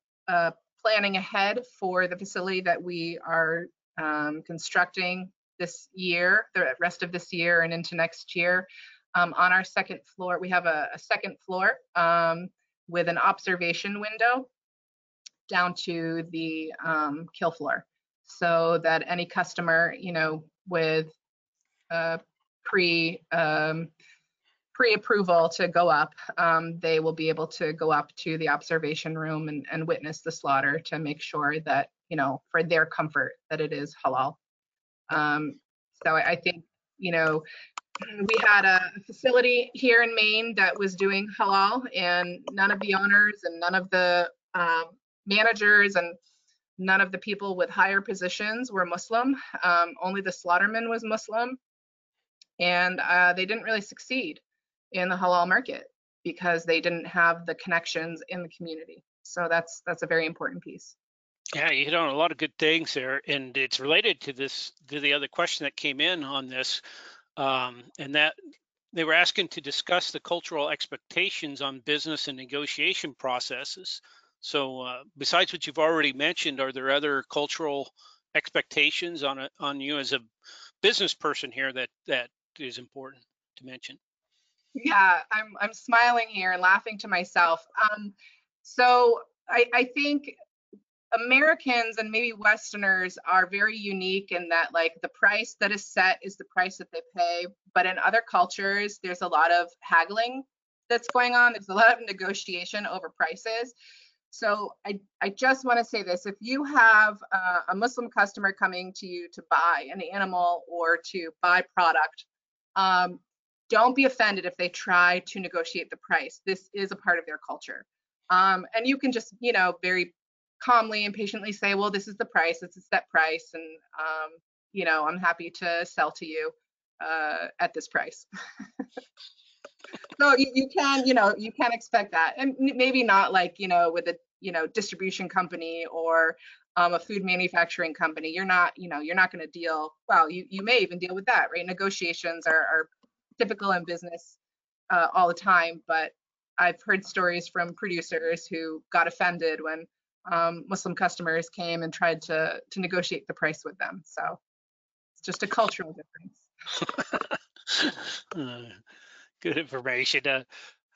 planning ahead for the facility that we are constructing this year, the rest of this year and into next year. On our second floor, we have a second floor with an observation window down to the kill floor, so that any customer, you know, with pre-approval to go up, they will be able to go up to the observation room and witness the slaughter to make sure that, you know, for their comfort, that it is halal. So I think, you know, we had a facility here in Maine that was doing halal, and none of the owners and none of the managers and none of the people with higher positions were Muslim. Only the slaughterman was Muslim, and they didn't really succeed in the halal market because they didn't have the connections in the community. So that's a very important piece. Yeah, you hit on a lot of good things there, and it's related to the other question that came in on this, and that they were asking to discuss the cultural expectations on business and negotiation processes. So besides what you've already mentioned, are there other cultural expectations on you as a business person here that is important to mention? Yeah, I'm smiling here and laughing to myself. So I think Americans and maybe Westerners are very unique in that, like, the price that is set is the price that they pay. But in other cultures, there's a lot of haggling that's going on. There's a lot of negotiation over prices. So I just want to say this: if you have a Muslim customer coming to you to buy an animal or to buy product, don't be offended if they try to negotiate the price. This is a part of their culture. And you can just, you know, very calmly and patiently say, well, this is the price, it's a set price, and you know, I'm happy to sell to you at this price. So you can, you know, you can expect that, and maybe not like, you know, with a, you know, distribution company or a food manufacturing company. You're not, you know, you're not going to deal, well, you may even deal with that, right? Negotiations are typical in business all the time, but I've heard stories from producers who got offended when Muslim customers came and tried to negotiate the price with them. So it's just a cultural difference. Good information.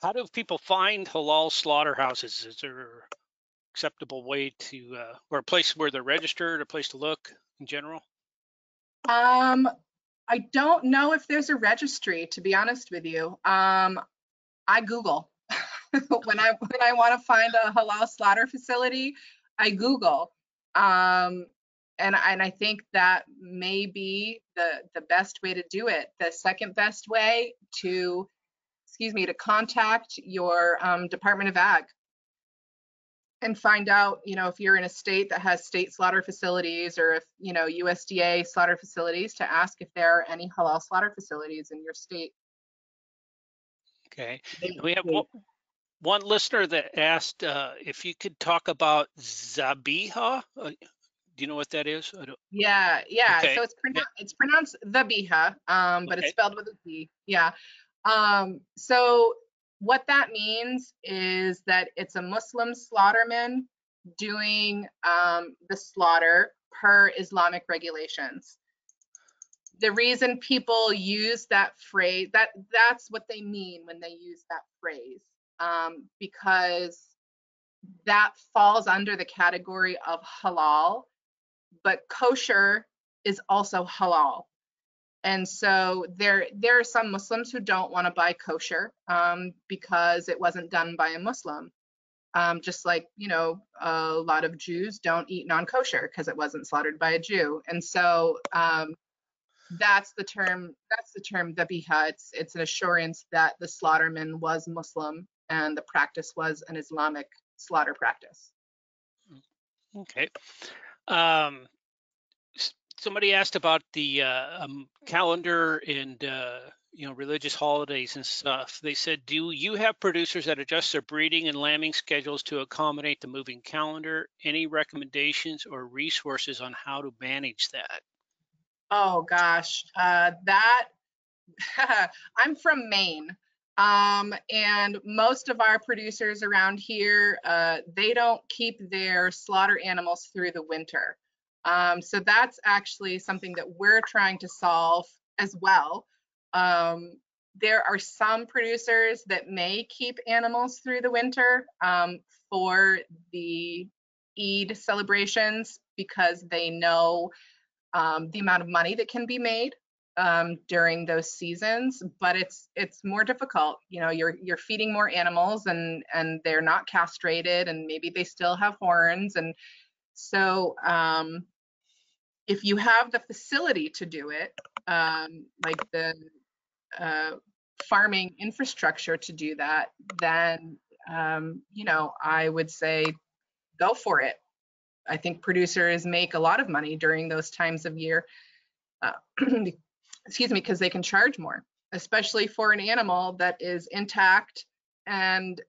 How do people find halal slaughterhouses? Is there an acceptable way to, or a place where they're registered, a place to look in general? I don't know if there's a registry, to be honest with you. I Google. when I want to find a halal slaughter facility, I Google. And I think that may be the best way to do it. The second best way to, to contact your Department of Ag and find out, you know, if you're in a state that has state slaughter facilities, or if, you know, USDA slaughter facilities, to ask if there are any halal slaughter facilities in your state. Okay. We have one listener that asked if you could talk about Zabiha. Do you know what that is? I don't... Yeah. Okay. So it's pronounced Zabiha, but it's spelled with a Z. Yeah. So what that means is that it's a Muslim slaughterman doing the slaughter per Islamic regulations. The reason people use that phrase, that's what they mean when they use that phrase, because that falls under the category of halal, but kosher is also halal. And so there are some Muslims who don't want to buy kosher because it wasn't done by a Muslim. Just like, you know, a lot of Jews don't eat non-kosher because it wasn't slaughtered by a Jew. And so that's the term dhabiha. It's an assurance that the slaughterman was Muslim and the practice was an Islamic slaughter practice. Okay. Somebody asked about the calendar and you know, religious holidays and stuff. They said, do you have producers that adjust their breeding and lambing schedules to accommodate the moving calendar? Any recommendations or resources on how to manage that? Oh gosh, I'm from Maine. And most of our producers around here, they don't keep their slaughter animals through the winter. So that's actually something that we're trying to solve as well. There are some producers that may keep animals through the winter for the Eid celebrations because they know the amount of money that can be made during those seasons, but it's more difficult. You know, you're feeding more animals and they're not castrated and maybe they still have horns. And so if you have the facility to do it, like the farming infrastructure to do that, then you know, I would say go for it. I think producers make a lot of money during those times of year. Excuse me, because they can charge more, especially for an animal that is intact and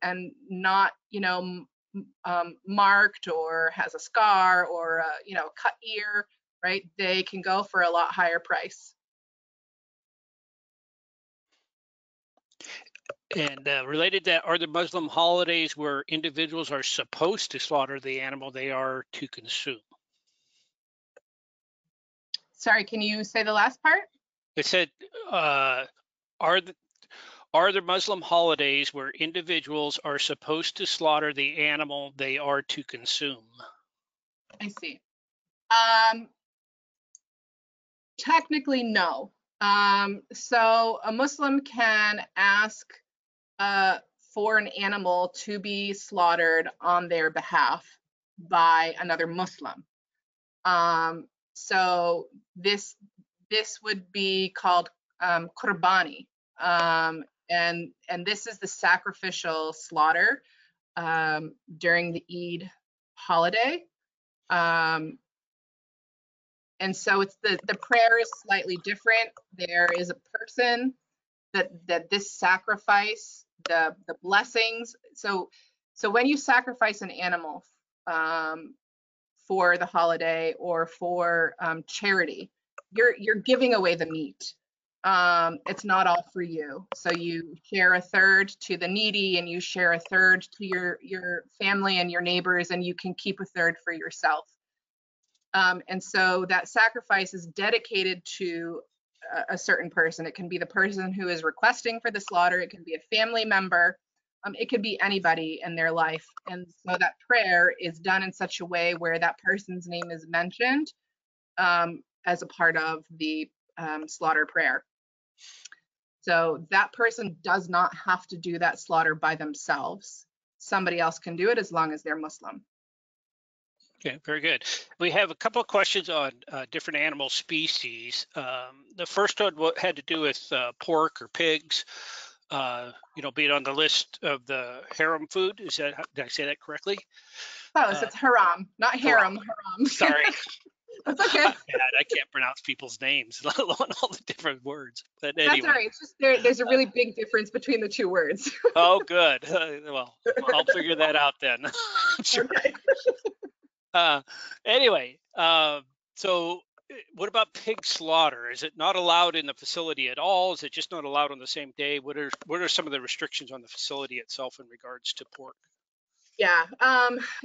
not, you know, marked or has a scar or a, you know, cut ear, right? They can go for a lot higher price. And related to that, are there Muslim holidays where individuals are supposed to slaughter the animal they are to consume? Sorry, can you say the last part? It said, are there Muslim holidays where individuals are supposed to slaughter the animal they are to consume? I see. Technically, no. So a Muslim can ask for an animal to be slaughtered on their behalf by another Muslim. So this would be called qurbani, and this is the sacrificial slaughter during the Eid holiday. And so it's the prayer is slightly different. There is a person that this sacrifice, the blessings. So when you sacrifice an animal for the holiday or for charity, you're giving away the meat. It's not all for you. So you share a third to the needy and you share a third to your family and your neighbors, and you can keep a third for yourself. And so that sacrifice is dedicated to a certain person. It can be the person who is requesting for the slaughter. It can be a family member. It could be anybody in their life. And so that prayer is done in such a way where that person's name is mentioned as a part of the slaughter prayer. So that person does not have to do that slaughter by themselves. Somebody else can do it as long as they're Muslim. Okay, very good. We have a couple of questions on different animal species. The first one had to do with pork or pigs, you know, being on the list of the haram food. Is that, did I say that correctly? Close, it's haram, not harem, haram. Sorry. That's okay. I can't pronounce people's names, let alone all the different words. But anyway. That's all right. It's just there's a really big difference between the two words. Oh, good. Well, I'll figure that out then. Sure. Okay. Anyway, so what about pig slaughter? Is it not allowed in the facility at all? Is it just not allowed on the same day? What are some of the restrictions on the facility itself in regards to pork? Yeah.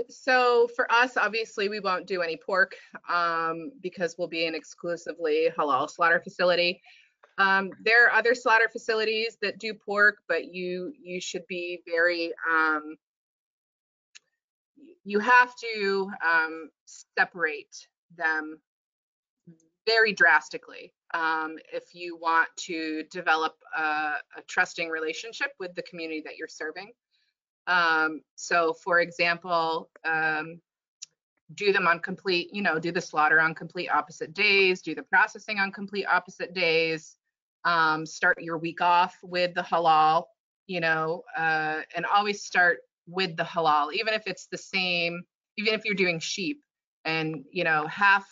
So for us, obviously, we won't do any pork because we'll be an exclusively halal slaughter facility. There are other slaughter facilities that do pork, but you should be very you have to separate them very drastically if you want to develop a trusting relationship with the community that you're serving. So for example, do them on complete, you know, do the slaughter on complete opposite days, do the processing on complete opposite days, start your week off with the halal, you know, and always start with the halal, even if it's the same, even if you're doing sheep and, you know, half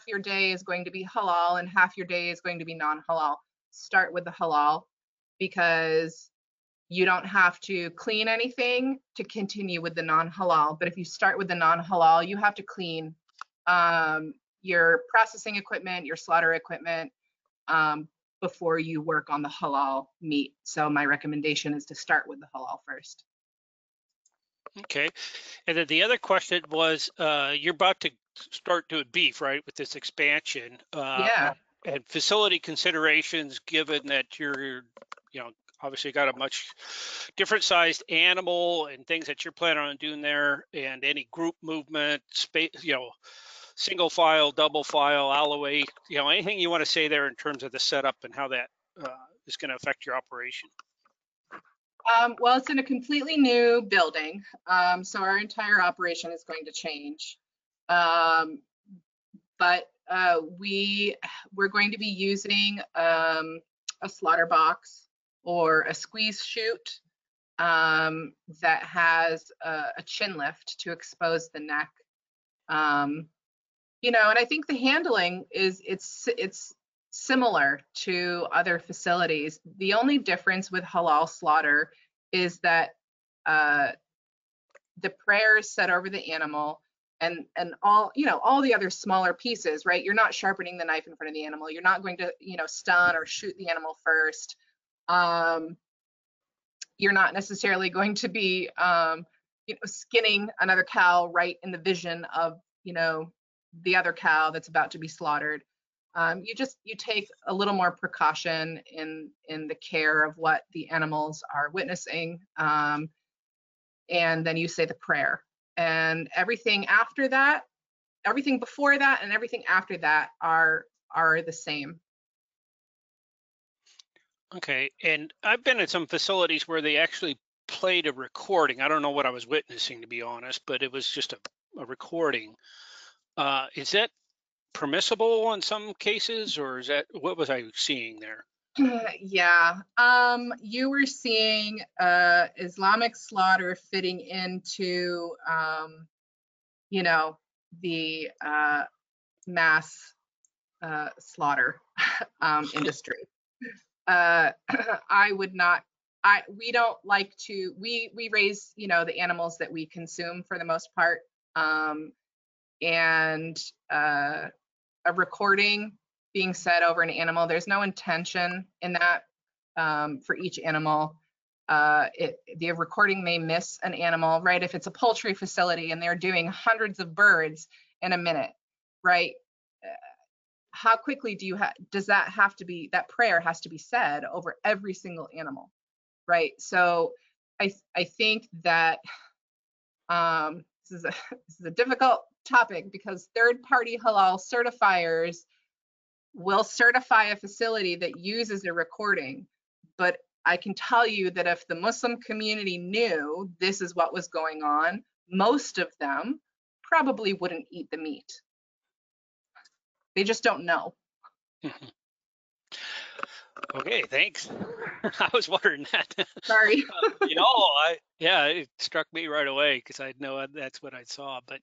your day is going to be halal and half your day is going to be non-halal. Start with the halal because you don't have to clean anything to continue with the non-halal. But if you start with the non-halal, you have to clean your processing equipment, your slaughter equipment, before you work on the halal meat. So my recommendation is to start with the halal first. Okay. And then the other question was, you're about to start doing beef, right, with this expansion? Yeah. And facility considerations, given that you're, obviously got a much different sized animal and things that you're planning on doing there, and any group movement, space, single file, double file, alloway, anything you want to say there in terms of the setup and how that is going to affect your operation? Well, it's in a completely new building, so our entire operation is going to change. But we're going to be using a slaughter box or a squeeze chute that has a chin lift to expose the neck. And I think the handling is it's similar to other facilities. The only difference with halal slaughter is that the prayer is said over the animal, and all the other smaller pieces, right? You're not sharpening the knife in front of the animal. You're not going to stun or shoot the animal first. You're not necessarily going to be skinning another cow right in the vision of the other cow that's about to be slaughtered. You take a little more precaution in the care of what the animals are witnessing, and then you say the prayer. And everything after that, everything before that, and everything after that are the same. Okay, and I've been at some facilities where they actually played a recording. I don't know what I was witnessing, to be honest, but it was just a recording. Is that permissible in some cases, or is that, what was I seeing there? Yeah, you were seeing Islamic slaughter fitting into the mass slaughter industry. I would not. We don't like to. We raise the animals that we consume for the most part, and a recording being said over an animal, there's no intention in that for each animal. The recording may miss an animal, right? If it's a poultry facility and they're doing hundreds of birds in a minute, right? How quickly does that have to be, that prayer has to be said over every single animal, right? So I think that this is a difficult topic, because third-party halal certifiers will certify a facility that uses a recording. But I can tell you that if the Muslim community knew this is what was going on, most of them probably wouldn't eat the meat. They just don't know. Okay, thanks. I was wondering that. Sorry. It struck me right away because I know that's what I saw. But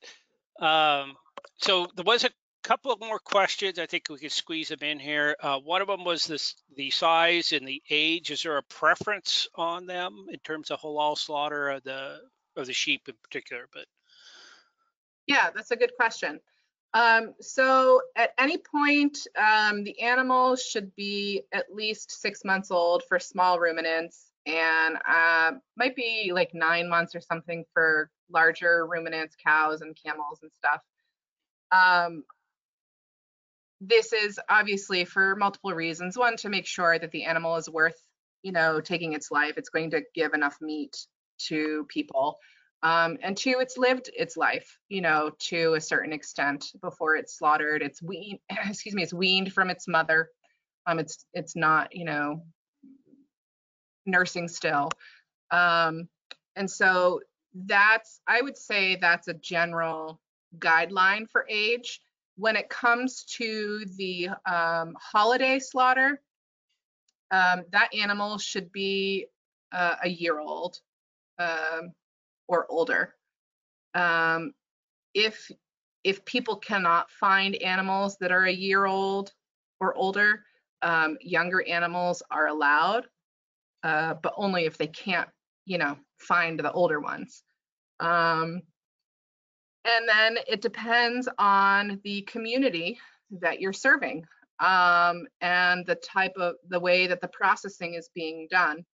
so there was a couple of more questions. I think we could squeeze them in here. One of them was the size and the age. Is there a preference on them in terms of halal slaughter of the sheep in particular? But yeah, that's a good question. So at any point, the animal should be at least 6 months old for small ruminants, and might be like 9 months or something for larger ruminants, cows and camels and stuff. This is obviously for multiple reasons. One, to make sure that the animal is worth, taking its life. It's going to give enough meat to people. And two, it's lived its life, to a certain extent before it's slaughtered. It's weaned, it's weaned from its mother. It's not, nursing still. And so I would say that's a general guideline for age. When it comes to the holiday slaughter, that animal should be a year old. Or older. If people cannot find animals that are a year old or older, younger animals are allowed, but only if they can't, find the older ones. And then it depends on the community that you're serving. and the way that the processing is being done.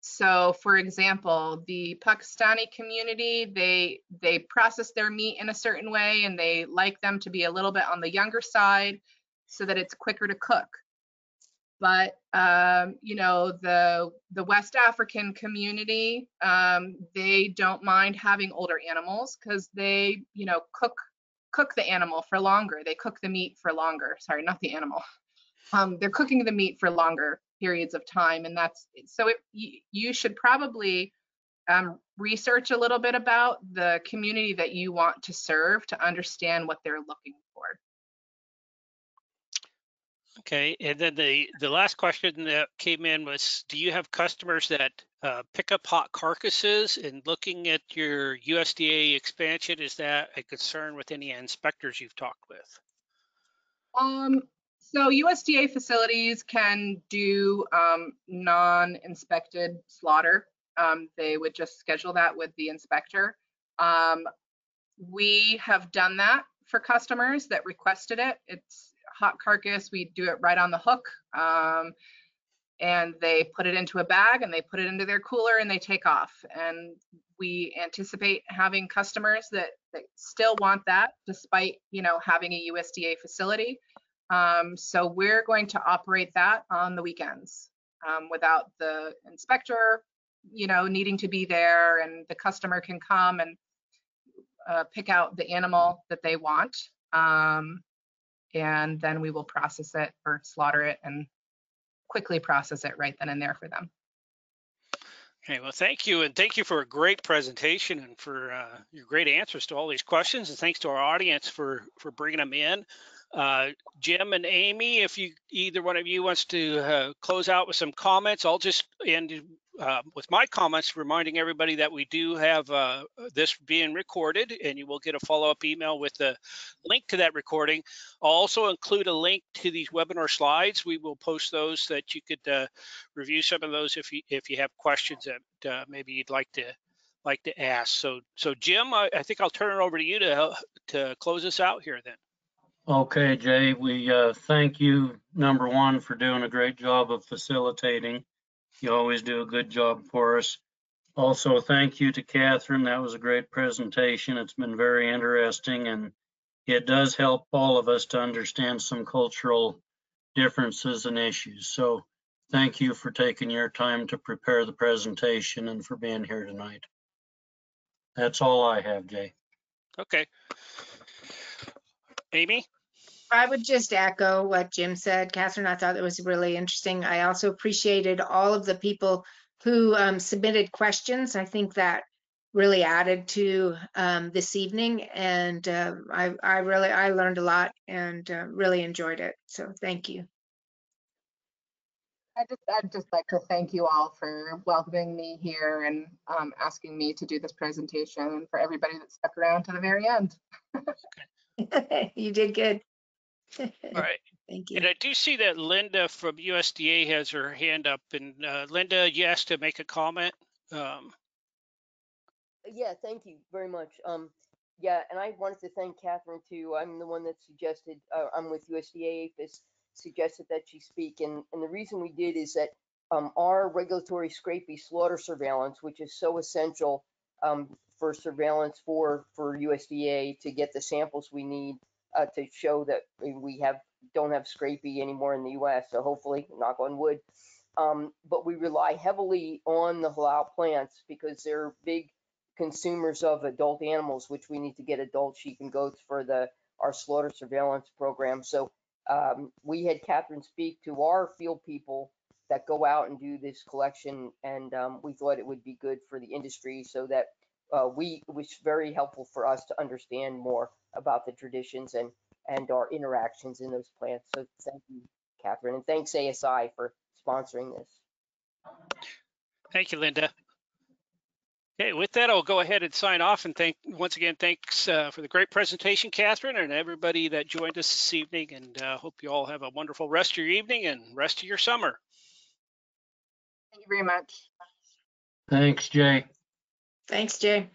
So for example, the Pakistani community, they process their meat in a certain way, and they like them to be a little bit on the younger side so that it's quicker to cook. But you know, the West African community, they don't mind having older animals because they, you know, cook the animal for longer. They cook the meat for longer. Sorry, not the animal. They're cooking the meat for longer periods of time, and that's so. You should probably research a little bit about the community that you want to serve to understand what they're looking for. Okay, and then the last question that came in was, do you have customers that pick up hot carcasses? And looking at your USDA expansion, is that a concern with any inspectors you've talked with? So USDA facilities can do non-inspected slaughter. They would just schedule that with the inspector. We have done that for customers that requested it. It's hot carcass. We do it right on the hook. And they put it into a bag and they put it into their cooler and they take off. And we anticipate having customers that still want that despite, you know, having a USDA facility. So we're going to operate that on the weekends without the inspector, you know, needing to be there, and the customer can come and pick out the animal that they want. And then we will process it or slaughter it and quickly process it right then and there for them. Okay, well, thank you. And thank you for a great presentation and for your great answers to all these questions. And thanks to our audience for bringing them in. Jim and Amy, if either one of you wants to close out with some comments, I'll just end with my comments, reminding everybody that we do have this being recorded, and you will get a follow-up email with the link to that recording. I'll also include a link to these webinar slides. We will post those so that you could review some of those if you have questions that maybe you'd like to ask. So Jim, I think I'll turn it over to you to close us out here then. Okay, Jay, we thank you, number one, for doing a great job of facilitating. You always do a good job for us. Also, thank you to Catherine. That was a great presentation. It's been very interesting, and it does help all of us to understand some cultural differences and issues. So thank you for taking your time to prepare the presentation and for being here tonight. That's all I have, Jay. Okay. Amy? I would just echo what Jim said. Catherine, I thought it was really interesting. I also appreciated all of the people who submitted questions. I think that really added to this evening, and I learned a lot and really enjoyed it. So thank you. I'd just like to thank you all for welcoming me here and asking me to do this presentation, and for everybody that stuck around to the very end. You did good. All right. Thank you. And I do see that Linda from USDA has her hand up. And Linda, you asked to make a comment. Yeah, thank you very much. Yeah, and I wanted to thank Catherine too. I'm the one that suggested, I'm with USDA APHIS, suggested that she speak. And the reason we did is that our regulatory scrapie slaughter surveillance, which is so essential for surveillance for USDA to get the samples we need to show that we don't have scrapie anymore in the US. So hopefully, knock on wood. But we rely heavily on the halal plants because they're big consumers of adult animals, which we need to get adult sheep and goats for our slaughter surveillance program. So we had Catherine speak to our field people that go out and do this collection, and we thought it would be good for the industry so that it was very helpful for us to understand more about the traditions and our interactions in those plants. So thank you, Catherine, and thanks ASI for sponsoring this. Thank you, Linda. Okay, with that, I'll go ahead and sign off, and once again, thanks for the great presentation, Catherine, and everybody that joined us this evening, and hope you all have a wonderful rest of your evening and rest of your summer. Thank you very much. Thanks, Jay. Thanks, Jay.